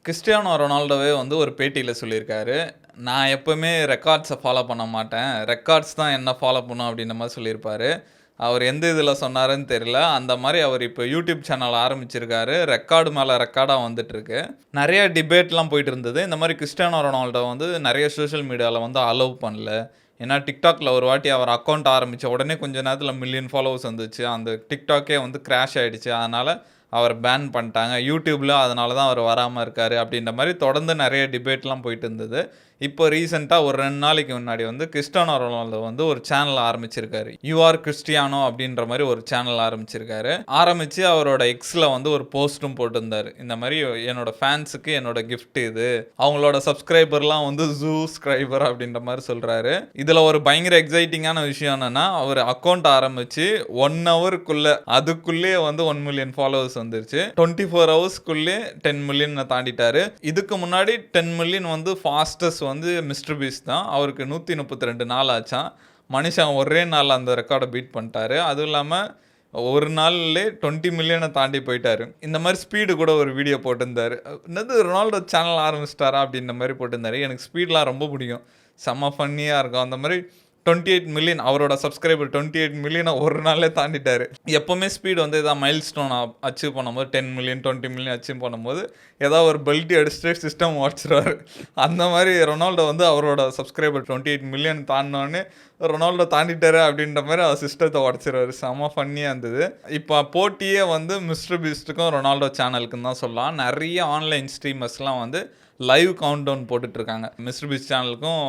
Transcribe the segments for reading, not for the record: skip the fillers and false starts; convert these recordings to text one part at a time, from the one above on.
Cristiano ரொனால்டோவே வந்து ஒரு பேட்டியில சொல்லியிருக்காரு. நான் எப்பவுமே ரெக்கார்ட்ஸ ஃபாலோ பண்ண மாட்டேன். ரெக்கார்ட்ஸ் தான் என்ன ஃபாலோ பண்ணும் அப்படின்ற மாரி சொல்லியிருப்பாரு. அவர் எந்த இதில சொன்னாருன்னு தெரியல. அந்த மாரி அவர் இப்போ யூடியூப் சேனல் ஆரம்பிச்சிருக்காரு. ரெக்கார்டு மேல ரெக்கார்டா வந்துட்டுருக்கு. நெறைய டிபேட்லாம் போயிட்டு இருந்தது. இந்த மாரி கிறிஸ்டியானோ ரொனால்டோ வந்து நெறைய சோஷியல் மீடியால வந்து அலோவ் பண்ணல. ஏன்னா TikTokல ஒரு வாட்டி அவர் அக்கவுண்ட் ஆரம்பிச்ச உடனே கொஞ்ச நேரத்தில மில்லியன் ஃபாலோவர்ஸ் வந்துச்சு. அந்த TikTokே வந்து கிராஷ் ஆயிடுச்சு. அதனால அவர பேன் பண்ணிட்டாங்க. YouTubeல அதனால தான் அவர் வராம இருக்காரு அப்படின்ற மாரி தொடர்ந்து நெறைய டிபேட்லாம் போயிட்டு இருந்தது. இப்போ ரீசென்ட்டா ஒரு 2 நாளைக்கு முன்னாடி வந்து கிறிஸ்டியானோ ரொனால்டோ வந்து ஒரு சேனல் ஆரம்பிச்சிருக்காரு. யூ ஆர் கிறிஸ்டியானோ அப்படின்ற மாரி ஒரு சேனல் ஆரம்பிச்சிருக்காரு. ஆரம்பிச்சு அவரோட Xல வந்து ஒரு போஸ்ட்டும் போட்டிருந்தாரு. இந்த மாரி என்னோட ஃபேன்ஸுக்கு என்னோட கிஃப்ட் இது. அவங்களோட சப்ஸ்கிரைபர்லாம் வந்து ஜூஸ்கிரைபர் அப்படின்ற மாரி சொல்றாரு. இதுல ஒரு பயங்கர எக்ஸைட்டிங்கான விஷயம் என்னன்னா, அவரு அக்கவுண்ட் ஆரம்பிச்சு 1 ஹவருக்குள்ள அதுக்குள்ளயே வந்து 1 மில்லியன் ஃபாலோவர்ஸ் வந்துருச்சு. 24 ஹவர்ஸ்க்குள்ளயே 10 மில்லியன தாண்டிட்டாரு. இதுக்கு முன்னாடி 10 மில்லியன் வந்து ஃபாஸ்டஸ்ட் வந்து மிஸ்டர் பீஸ்ட் தான். அவருக்கு 132 நாள் ஆச்சாம். மனுஷன் ஒரே நாள்ல அந்த ரெக்கார்ட பீட் பண்ணிட்டாரு. அதுவும் இல்லாம ஒரு நாள்லயே 20 மில்லியன தாண்டி போயிட்டாரு. இந்த மாரி ஸ்பீடு கூட ஒரு வீடியோ போட்டிருந்தாரு. என்னது ரொனால்டோ சேனல் ஆரம்பிச்சிட்டாரா அப்படின்ற மாரி போட்டிருந்தாரு. எனக்கு ஸ்பீட்லாம் ரொம்ப பிடிக்கும். செம்ம ஃபன்னியா இருக்கும். அந்த மாரி 28 மில்லியன் அவரோட சப்ஸ்கிரைபர் 28 மில்லியன ஒரு நாள்லயே தாண்டிட்டாரு. எப்பவுமே ஸ்பீட் வந்து ஏதாவது மைல்ஸ்டோன் அச்சீவ் பண்ணும்போது 10 மில்லியன் 20 மில்லியன் அச்சீவ் பண்ணும்போது ஏதாவது ஒரு பெல்ட்டி அடிச்சுட்டு சிஸ்டம் உடைச்சிருவாரு. அந்த மாரி ரொனால்டோ வந்து அவரோட சப்ஸ்கிரைபர் 28 மில்லியன் தாண்டினோடனே ரொனால்டோ தாண்டிட்டாரு அப்படின்ற மாரி அவர் சிஸ்டத்தை உடைச்சிருவாரு. செம்ம ஃபன்னியா இருந்தது. இப்போ போட்டியே வந்து மிஸ்டர் பீஸ்ட்டுக்கும் ரொனால்டோ சேனலுக்குன்னு தான் சொல்லலாம். நிறைய ஆன்லைன் ஸ்ட்ரீமர்ஸ்லாம் வந்து லைவ் கவுண்ட் டவுன் போட்டுட்டு இருக்காங்க. மிஸ்டர் பீஸ்ட் சேனலுக்கும்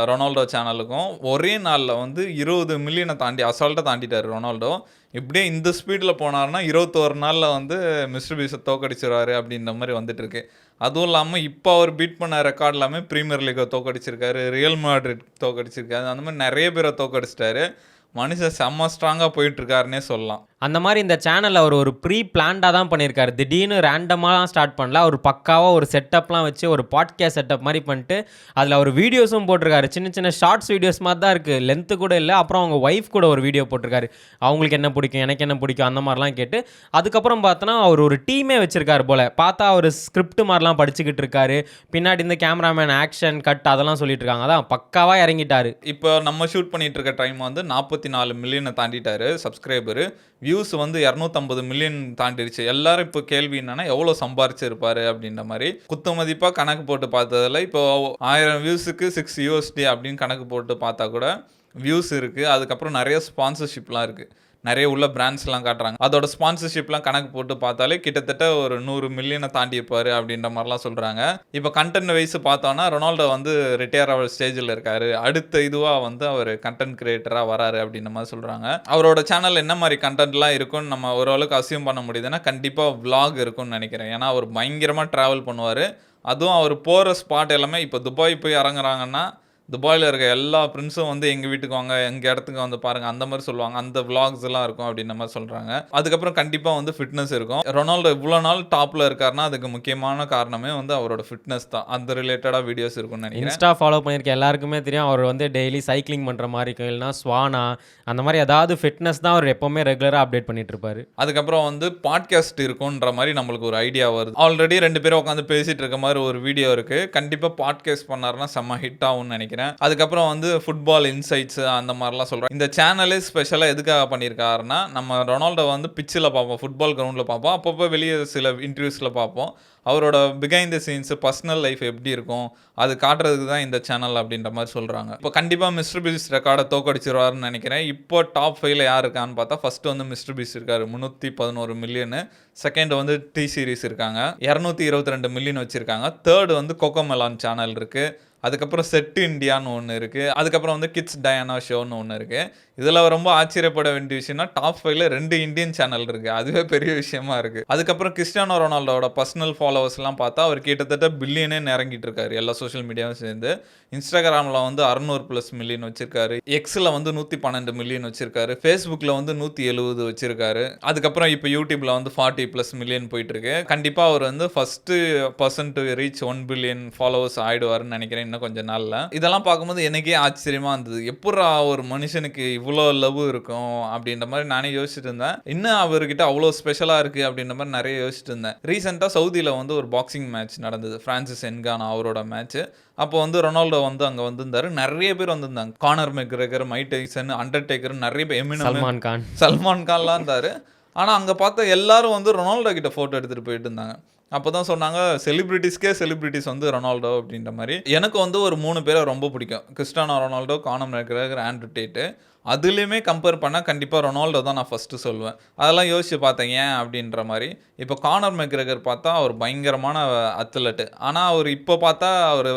ரொனால்டோ சேனலுக்கும் ஒரே நாளில் வந்து 20 மில்லியனை தாண்டி அசால்ட்டாக தாண்டிட்டார் ரொனால்டோ. இப்படியே இந்த ஸ்பீடில் போனார்னா 21 நாளில் வந்து மிஸ்டர் பீஸை தோக்கடிச்சிருவாரு அப்படின்ற மாதிரி வந்துட்டுருக்கு. அதுவும் இல்லாமல் இப்போ அவர் பீட் பண்ண ரெக்கார்ட் எல்லாமே ப்ரீமியர் லீகை தோக்கடிச்சிருக்காரு, ரியல் மேட்ரிட் தோக்கடிச்சிருக்காரு, அந்த மாதிரி நிறைய பேரை தோக்கடிச்சிட்டாரு. மனுஷன் செம்ம ஸ்ட்ராங்காக போயிட்டுருக்காருன்னே சொல்லலாம். அந்த மாதிரி இந்த சேனலில் அவர் ஒரு ப்ரீ பிளான்டாக தான் பண்ணியிருக்காரு. திடீர்னு ரேண்டமாக ஸ்டார்ட் பண்ணல. அவர் பக்காவாக ஒரு செட்டப்லாம் வச்சு ஒரு பாட்காஸ்ட் செட்டப் மாதிரி பண்ணிட்டு அதில் அவர் வீடியோஸும் போட்டிருக்காரு. சின்ன சின்ன ஷார்ட்ஸ் வீடியோஸ் மாதிரி தான் இருக்குது, லென்த்து கூட இல்லை. அப்புறம் அவங்க ஒய்ஃப் கூட ஒரு வீடியோ போட்டிருக்காரு. அவங்களுக்கு என்ன பிடிக்கும், எனக்கு என்ன பிடிக்கும், அந்த மாதிரிலாம் கேட்டு அதுக்கப்புறம் பார்த்தோன்னா அவர் ஒரு டீமே வச்சுருக்காரு போல். பார்த்தா அவர் ஸ்கிரிப்ட் மாதிரிலாம் படிச்சுக்கிட்டு இருக்காரு. பின்னாடி இந்த கேமராமேன் ஆக்ஷன் கட் அதெல்லாம் சொல்லிட்டு இருக்காங்க. அதான் பக்காவாக இறங்கிட்டாரு. இப்போ நம்ம ஷூட் பண்ணிட்டு இருக்க டைம் வந்து 44 மில்லியனை தாண்டிட்டாரு சப்ஸ்கிரைபரு. வியூஸ் வந்து 250 மில்லியன் தாண்டிடுச்சு. எல்லாரும் இப்போ கேள்வி என்னன்னா எவ்வளோ சம்பாரிச்சிருப்பாரு அப்படின்ற மாதிரி குத்து மதிப்பாக கணக்கு போட்டு பார்த்ததில் இப்போ 1000 வியூஸுக்கு $6 அப்படின்னு கணக்கு போட்டு பார்த்தா கூட வியூஸ் இருக்குது. அதுக்கப்புறம் நிறைய ஸ்பான்சர்ஷிப்லாம் இருக்குது. நிறைய உள்ள பிராண்ட்ஸ்லாம் காட்டுறாங்க. அதோட ஸ்பான்சர்ஷிப்லாம் கணக்கு போட்டு பார்த்தாலே கிட்டத்தட்ட ஒரு 100 மில்லியனை தாண்டி இருப்பாரு அப்படின்ற மாதிரிலாம் சொல்கிறாங்க. இப்போ கண்டென்ட் வைஸ் பார்த்தோன்னா ரொனால்டோ வந்து ரிட்டையர் ஆகிற ஸ்டேஜில் இருக்காரு. அடுத்த இதுவாக வந்து அவர் கண்டென்ட் கிரியேட்டராக வராரு அப்படின்ற மாதிரி சொல்கிறாங்க. அவரோட சேனல் என்ன மாதிரி கண்டென்ட்லாம் இருக்குன்னு நம்ம ஓரளவுக்கு அசியூம் பண்ண முடியுதுன்னா கண்டிப்பாக vlog இருக்கும்னு நினைக்கிறேன். ஏன்னா அவர் பயங்கரமாக ட்ராவல் பண்ணுவார். அதுவும் அவர் போகிற ஸ்பாட் எல்லாமே இப்போ துபாய் போய் இறங்குறாங்கன்னா துபாயில் இருக்க எல்லா ஃப்ரெண்ட்ஸும் வந்து எங்கள் வீட்டுக்கு வாங்க, எங்கள் இடத்துக்கு வந்து பாருங்கள், அந்த மாதிரி சொல்லுவாங்க. அந்த விளாக்ஸ் எல்லாம் இருக்கும் அப்படின்ற மாதிரி சொல்கிறாங்க. அதுக்கப்புறம் கண்டிப்பாக வந்து ஃபிட்னஸ் இருக்கும். ரொனால்டோ இவ்வளோ நாள் டாப்பில் இருக்காருன்னா அதுக்கு முக்கியமான காரணமே வந்து அவரோட ஃபிட்னஸ் தான். அந்த ரிலேட்டடாக வீடியோஸ் இருக்கும்னு நினைக்கிறேன். இன்ஸ்டா ஃபாலோ பண்ணியிருக்க எல்லாருக்குமே தெரியும் அவர் வந்து டெய்லி சைக்கிளிங் பண்ணுற மாதிரி இருக்கும், இல்லைனா ஸ்வானா அந்த மாதிரி ஏதாவது ஃபிட்னஸ் தான் அவர் எப்போவுமே ரெகுலராக அப்டேட் பண்ணிட்டு இருப்பாரு. அதுக்கப்புறம் வந்து பாட்காஸ்ட் இருக்குன்ற மாதிரி நம்மளுக்கு ஒரு ஐடியா வருது. ஆல்ரெடி 2 பேரும் உட்காந்து பேசிகிட்டு இருக்க மாதிரி ஒரு வீடியோ இருக்குது. கண்டிப்பாக பாட்காஸ்ட் பண்ணாருன்னா செம்ம ஹிட் ஆகும்னு நினைக்கிறேன். அதுக்கப்புறம் வந்து ஃபுட்பால் இன்சைட்ஸ் அந்த மாதிரிலாம் சொல்கிறோம். இந்த சேனலே ஸ்பெஷலாக எதுக்காக பண்ணியிருக்காருன்னா நம்ம ரொனால்டோ வந்து பிச்சில் பார்ப்போம், ஃபுட்பால் கிரவுண்டில் பார்ப்போம், அப்பப்போ வெளியே சில இன்டர்வியூஸில் பார்ப்போம். அவரோட behind the scenes personal life எப்படி இருக்கும் அது காட்டுறதுக்கு தான் இந்த சேனல் அப்படின்ற மாதிரி சொல்கிறாங்க. இப்போ கண்டிப்பாக மிஸ்டர் பீஸ்ட் ரெக்கார்டை தோக்கடிச்சிருவாருன்னு நினைக்கிறேன். இப்போ டாப் 5ல யார் இருக்கான்னு பார்த்தா ஃபர்ஸ்ட் வந்து மிஸ்டர் பீஸ்ட் இருக்காரு 311 மில்லியனு. செகண்ட் வந்து டி சீரிஸ் இருக்காங்க 222 மில்லியன் வச்சுருக்காங்க. தேர்டு வந்து கோகோமெலான் சேனல் இருக்குது. அதுக்கப்புறம் செட் இண்டியான்னு ஒன்று இருக்குது. அதுக்கப்புறம் வந்து கிட்ஸ் டயானா ஷோன்னு ஒன்று இருக்குது. இதில் ரொம்ப ஆச்சரியப்பட வேண்டிய விஷயம்னா டாப் 5ல 2 இந்தியன் சேனல் இருக்குது. அதுவே பெரிய விஷயமா இருக்குது. அதுக்கப்புறம் கிறிஸ்டியானோ ரொனால்டோட பர்சனல் ஃபாலோவர்ஸ்லாம் பார்த்தா அவர் கிட்டத்தட்ட பில்லியனே இறங்கிட்டு இருக்காரு எல்லா சோஷியல் மீடியாவும் சேர்ந்து. இன்ஸ்டாகிராமில் வந்து 600+ மில்லியன் வச்சிருக்காரு. எக்ஸில் வந்து 112 மில்லியன் வச்சிருக்காரு. ஃபேஸ்புக்கில் வந்து 170 வச்சிருக்காரு. அதுக்கப்புறம் இப்போ யூடியூப்ல வந்து 40+ மில்லியன் போயிட்டு இருக்கு. கண்டிப்பாக அவர் வந்து first person to reach 1 billion followers ஆயிடுவாருன்னு நினைக்கிறேன். இன்னும் கொஞ்சம் நாள்ல. இதெல்லாம் பார்க்கும்போது எனக்கே ஆச்சரியமா இருந்தது. எப்புட்றா ஒரு மனுஷனுக்கு இவ்ளோ லவ் இருக்கும் அப்படின்ற மாரி நானே யோசிச்சுட்டு இருந்தேன். இன்னும் அவர்கிட்ட அவ்ளோ ஸ்பெஷலா இருக்கு அப்படின்ற மாரி நெறைய யோசிச்சுட்டு இருந்தேன். ரீசென்ட்டா சவுதியில வந்து ஒரு பாக்ஸிங் மேட்ச் நடந்தது. பிரான்சிஸ் என்கானா அவரோட மேட்ச். அப்போ வந்து ரொனால்டோ வந்து அங்க வந்திருந்தாரு. நெறைய பேர் வந்திருந்தாங்க. கானர் மெக்ரெகர், மைக் டைசன், அண்டர்டேக்கர் நெறைய பேர் சல்மான் கான். சல்மான் கான்லாம் இருந்தாரு. ஆனா அங்க பார்த்த எல்லாரும் வந்து ரொனால்டோ கிட்ட ஃபோட்டோ எடுத்துட்டு போயிட்டு இருந்தாங்க. அப்பதான் சொன்னாங்க செலிபிரிட்டீஸ் வந்து ரொனால்டோ அப்படின்ற மாரி. எனக்கு வந்து ஒரு 3 பேர ரொம்ப பிடிக்கும். Cristiano Ronaldo, Conor McGregor, Andrew Tate. அதிலயுமே கம்பேர் பண்ணா கண்டிப்பா ரொனால்டோ தான் நான் ஃபர்ஸ்ட்டு சொல்லுவேன். அதெல்லாம் யோசிச்சு பார்த்தேன் ஏன் அப்படின்ற மாரி. இப்போ கானர் மெக்ரெகர் பார்த்தா அவர் பயங்கரமான அத்லட். ஆனா அவரு இப்போ பார்த்தா அவரு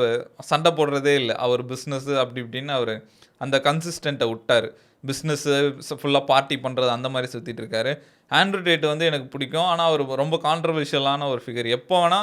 சண்டை போடுறதே இல்ல. அவர் பிசினஸ் அப்படி இப்படின்னு அவரு அந்த கன்சிஸ்டன்ட்ட விட்டாரு. பிசினஸ் ஃபுல்லா பார்ட்டி பண்றது அந்த மாரி சுத்திட்டு இருக்காரு. ஆண்ட்ரூ டேட் வந்து எனக்கு பிடிக்கும். ஆனா அவரு ரொம்ப கான்ட்ரோவர்ஷியலான ஒரு ஃபிகர். எப்போ வேணா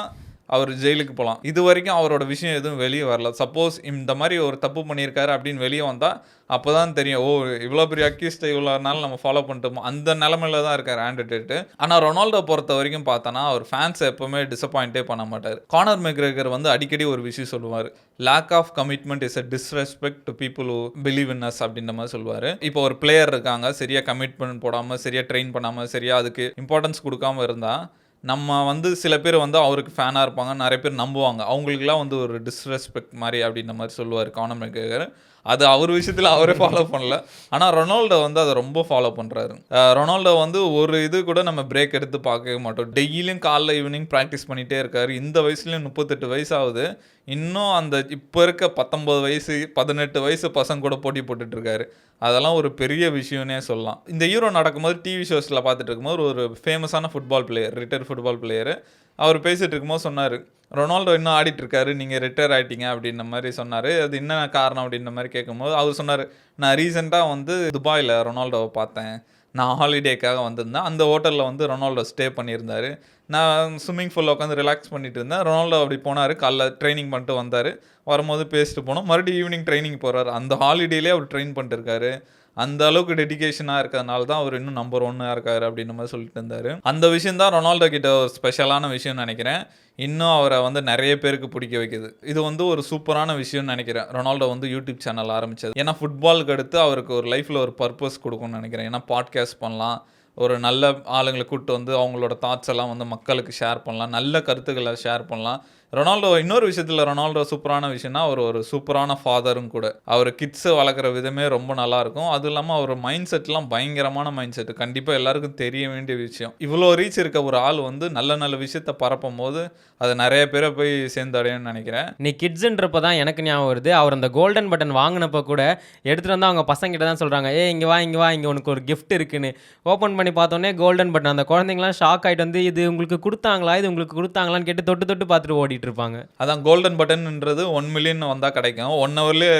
அவரு ஜெயிலுக்கு போலாம். இதுவரைக்கும் அவரோட விஷயம் எதுவும் வெளிய வரல. சப்போஸ் இந்த மாரி ஒரு தப்பு பண்ணியிருக்காரு அப்படின்னு வெளிய வந்தா, அப்பதான் தெரியும். ஓ! இவ்ளோ பெரிய அக்யூஸ்ட இவ்ளோ நாள் நம்ம ஃபாலோ பண்ணிட்டோமோ! அந்த நெலைமையில தான் இருக்காரு ஆண்ட்ரூ டேட். ஆனா ரொனால்டோ பொறுத்தவரைக்கும் பார்த்தோன்னா, அவர் ஃபேன்ஸ எப்பவுமே டிசப்பாயிண்ட்டே பண்ண மாட்டாரு. கானர் மெக்ரெகர் வந்து அடிக்கடி ஒரு விஷயம் சொல்லுவாரு. Lack of commitment is a disrespect to people who believe in us அப்படின்ற மாரி சொல்லுவாரு. இப்போ ஒரு பிளேயர் இருக்காங்க. சரியா கமிட்மெண்ட் போடாம, சரியா ட்ரெயின் பண்ணாம, சரியா அதுக்கு இம்பார்ட்டன்ஸ் குடுக்காம இருந்தா, நம்ம வந்து சில பேர் வந்து அவருக்கு ஃபேனா இருப்பாங்க. நெறைய பேர் நம்புவாங்க. அவங்களுக்கெல்லாம் வந்து ஒரு டிஸ்ரெஸ்பெக்ட் மாரி அப்படின்ற மாரி சொல்லுவாரு கானர் மெக்ரெகர். அது அவர் விஷயத்துல அவரே ஃபாலோ பண்ணல. ஆனா ரொனால்டோ வந்து அத ரொம்ப ஃபாலோ பண்றாரு. ரொனால்டோ வந்து ஒரு இது கூட நம்ம பிரேக் எடுத்து பார்க்கவே மாட்டோம். டெய்லியும் காலைல, ஈவினிங் பிராக்டிஸ் பண்ணிட்டே இருக்காரு. இந்த வயசுலயும் 38 வயசு ஆகுது. இன்னும் அந்த இப்ப இருக்க 19 வயசு, 18 வயசு பசங்க கூட போட்டி போட்டுட்டு இருக்காரு. அதெல்லாம் ஒரு பெரிய விஷயம்னே சொல்லலாம். இந்த யூரோ நடக்கும்போது டிவி ஷோஸ்ல பார்த்துட்டு இருக்கும்போது ஒரு ஃபேமஸான football player, retired football player அவர் பேசிட்டு இருக்கும்போது சொன்னாரு. ரொனால்டோ இன்னும் ஆடிட்டு இருக்காரு. நீங்க ரிட்டயர் ஆயிட்டீங்க அப்படின்ற மாரி சொன்னாரு. அது என்ன காரணம் அப்படின்ற மாரி கேட்கும்போது அவர் சொன்னாரு. நான் ரீசென்ட்டா வந்து துபாய்ல ரொனால்டோவ பார்த்தேன். நான் ஹாலிடேக்காக வந்திருந்தேன். அந்த ஹோட்டல்ல வந்து ரொனால்டோ ஸ்டே பண்ணியிருந்தாரு. நான் ஸ்விம்மிங் பூல்ல உட்காந்து ரிலாக்ஸ் பண்ணிட்டு இருந்தேன். ரொனால்டோ அப்படி போனாரு. காலைல ட்ரெய்னிங் பண்ணிட்டு வந்தாரு. வரும்போது பேசிட்டு போனோம். மறுபடியும் ஈவினிங் ட்ரெய்னிங் போறாரு. அந்த ஹாலிடேலயே அவர் ட்ரெயின் பண்ணிட்டு இருக்காரு. அந்த அளவுக்கு டெடிகேஷனா இருக்கிறதுனால தான் அவர் இன்னும் நம்பர் 1 இருக்காரு அப்படின்ற மாரி சொல்லிட்டு இருந்தாரு. அந்த விஷயம் தான் ரொனால்டோ கிட்ட ஒரு ஸ்பெஷலான விஷயம்னு நெனைக்கிறேன். இன்னும் அவர வந்து நெறைய பேருக்கு பிடிக்க வைக்குது. இது வந்து ஒரு சூப்பரான விஷயம்னு நெனைக்கிறேன். ரொனால்டோ வந்து யூடியூப் சேனல் ஆரம்பிச்சது. ஏன்னா ஃபுட்பாலுக்கு அடுத்து அவருக்கு ஒரு லைஃப்ல ஒரு பர்ப்பஸ் குடுக்கும்னு நெனைக்கிறேன். ஏன்னா பாட்காஸ்ட் பண்ணலாம். ஒரு நல்ல ஆளுங்கள கூட்டு வந்து அவங்களோட தாட்ஸ் எல்லாம் வந்து மக்களுக்கு ஷேர் பண்ணலாம். நல்ல கருத்துக்கள ஷேர் பண்ணலாம். ரொனால்டோ இன்னொரு விஷயத்துல ரொனால்டோ சூப்பரான விஷயம்னா, அவர் ஒரு சூப்பரான ஃபாதரும் கூட. அவரு கிட்ஸ வளர்க்குற விதமே ரொம்ப நல்லாருக்கும். அதுவும் இல்லாம அவர் மைண்ட் செட்லாம் பயங்கரமான மைண்ட் செட். கண்டிப்பா எல்லாருக்கும் தெரிய வேண்டிய விஷயம். இவ்ளோ ரீச் இருக்க ஒரு ஆள் வந்து நல்ல நல்ல விஷயத்த பரப்பும்போது, அது நெறைய பேர போய் சேர்ந்தடையும்னு நெனைக்கிறேன். நீ கிட்ஸ்ன்றப்ப தான் எனக்கு ஞாபகம் வருது. அவர் அந்த கோல்டன் பட்டன் வாங்குனப்ப கூட எடுத்துட்டு வந்து அவங்க பசங்ககிட்ட தான் சொல்றாங்க. "ஏய் இங்க வா, இங்க வா. இங்க உனக்கு ஒரு கிஃப்ட் இருக்குன்னு." ஓப்பன் பண்ணி பார்த்தோனே கோல்டன் பட்டன். அந்த குழந்தைங்கலாம் ஷாக் ஆயிட்டு வந்து, "இது உங்களுக்கு குடுத்தாங்களா? இது உங்களுக்கு குடுத்தாங்களான்னு?" கேட்டு தொட்டு தொட்டு பார்த்துட்டு ஓடிட்டு இருப்பாங்க. அதான் கோல்டன் பட்டன்ன்றது 1 மில்லியன் வந்தா கிடைக்கும். 1 ஹவர்லயே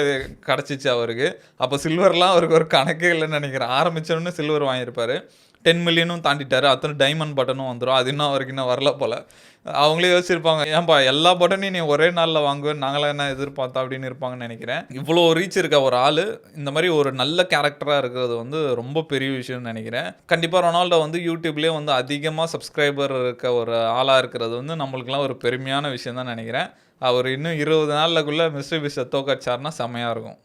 கிடைச்சிச்சு அவருக்கு. அப்ப சில்வர்லாம் அவருக்கு ஒரு கணக்கே இல்லன்னு நெனைக்கிறேன். ஆரம்பிச்சோனே சில்வர் வாங்கியிருப்பாரு. 10 மில்லியனும் தாண்டிட்டாரு. அடுத்து டைமண்ட் பட்டனும் வந்துரும். அது இன்னும் அவருக்கு இன்னும் வரல போல. அவங்களே யோசிச்சிருப்பாங்க. ஏன்பா எல்லா பட்டனையும் நீ ஒரே நாள்ல வாங்குவேன்னு நாங்கலாம் என்ன எதிர்பார்த்தோம் அப்படின்னு இருப்பாங்கன்னு நெனைக்கிறேன். இவ்ளோ ரீச் இருக்க ஒரு ஆளு, இந்த மாரி ஒரு நல்ல கேரக்டரா இருக்கிறது வந்து ரொம்ப பெரிய விஷயம்னு நெனைக்கிறேன். கண்டிப்பா ரொனால்டோ வந்து யூடியூப்லயே வந்து அதிகமா சப்ஸ்கிரைபர் இருக்க ஒரு ஆளா இருக்கிறது வந்து நம்மளுக்கெல்லாம் ஒரு பெருமையான விஷயம் தான் நெனைக்கிறேன். அவரு இன்னும் 20 நாள்லக்குள்ள மிஸ்டர் பீஸ்ட்ட தோற்கடிச்சாருன்னா செம்மையா இருக்கும்.